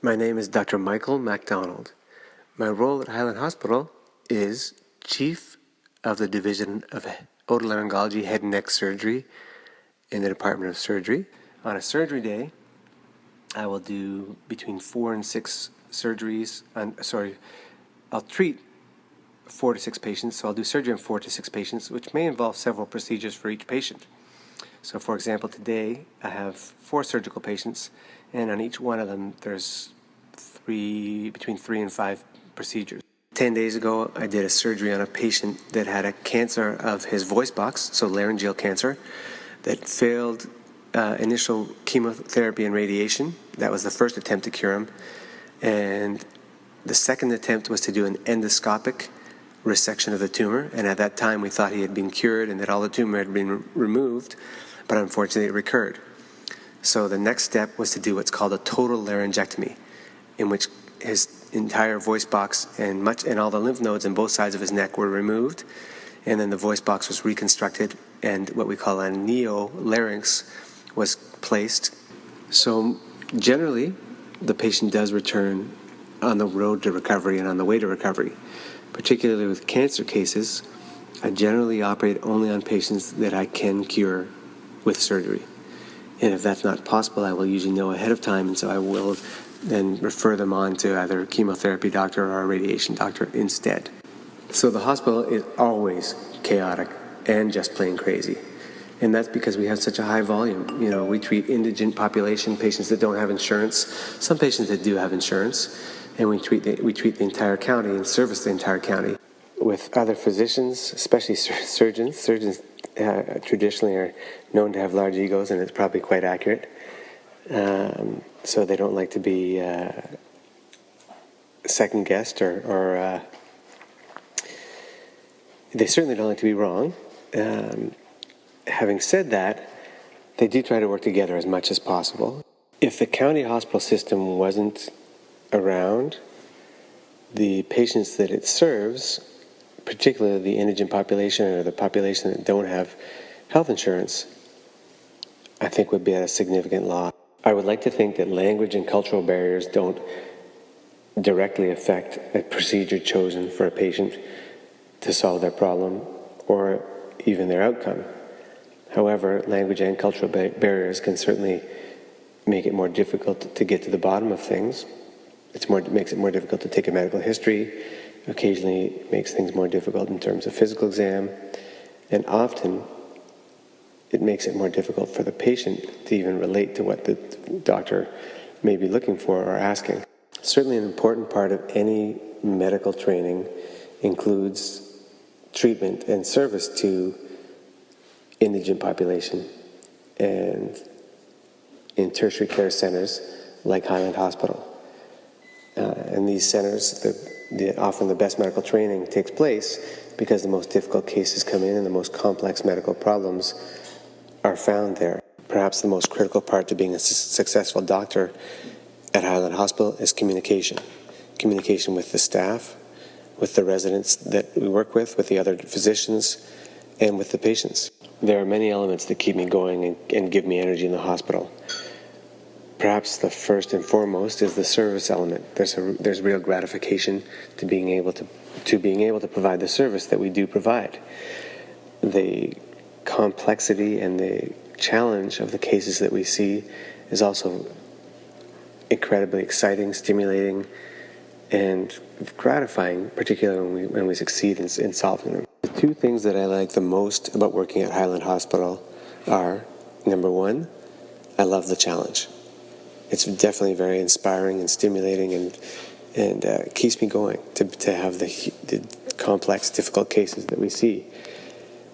My name is Dr. Michael MacDonald. My role at Highland Hospital is Chief of the Division of Otolaryngology Head and Neck Surgery in the Department of Surgery. On a surgery day, I will do between 4 and 6 surgeries. I'll treat 4 to 6 patients, so I'll do surgery on 4 to 6 patients, which may involve several procedures for each patient. So for example, today I have 4 surgical patients, and on each one of them there's between 3 and 5 procedures. 10 days ago I did a surgery on a patient that had a cancer of his voice box, so laryngeal cancer, that failed initial chemotherapy and radiation. That was the first attempt to cure him. And the second attempt was to do an endoscopic resection of the tumor, and at that time we thought he had been cured and that all the tumor had been removed, but unfortunately it recurred. So the next step was to do what's called a total laryngectomy, in which his entire voice box and all the lymph nodes on both sides of his neck were removed, and then the voice box was reconstructed, and what we call a neolarynx was placed. So generally, the patient does return on the road to recovery and on the way to recovery. Particularly with cancer cases, I generally operate only on patients that I can cure with surgery. And if that's not possible, I will usually know ahead of time, and so I will then refer them on to either a chemotherapy doctor or a radiation doctor instead. So the hospital is always chaotic and just plain crazy. And that's because we have such a high volume. You know, we treat indigent population, patients that don't have insurance, some patients that do have insurance, and we treat the entire county and service the entire county. With other physicians, especially surgeons traditionally are known to have large egos, and it's probably quite accurate. So they don't like to be second-guessed or they certainly don't like to be wrong. Having said that, they do try to work together as much as possible. If the county hospital system wasn't around, the patients that it serves, particularly the indigent population or the population that don't have health insurance, I think would be at a significant loss. I would like to think that language and cultural barriers don't directly affect a procedure chosen for a patient to solve their problem or even their outcome. However, language and cultural barriers can certainly make it more difficult to get to the bottom of things. It makes it more difficult to take a medical history. Occasionally it makes things more difficult in terms of physical exam. And often it makes it more difficult for the patient to even relate to what the doctor may be looking for or asking. Certainly an important part of any medical training includes treatment and service to indigent population, and in tertiary care centers like Highland Hospital. And these centers, often the best medical training takes place because the most difficult cases come in and the most complex medical problems are found there. Perhaps the most critical part to being a successful doctor at Highland Hospital is communication. Communication with the staff, with the residents that we work with the other physicians, and with the patients. There are many elements that keep me going and give me energy in the hospital. Perhaps the first and foremost is the service element. There's real gratification to being able to provide the service that we do provide. The complexity and the challenge of the cases that we see is also incredibly exciting, stimulating, and gratifying, particularly when we succeed in solving them. The 2 things that I like the most about working at Highland Hospital are, number 1, I love the challenge. It's definitely very inspiring and stimulating, and keeps me going to have the complex, difficult cases that we see.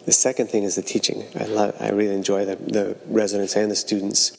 The second thing is the teaching. I really enjoy the residents and the students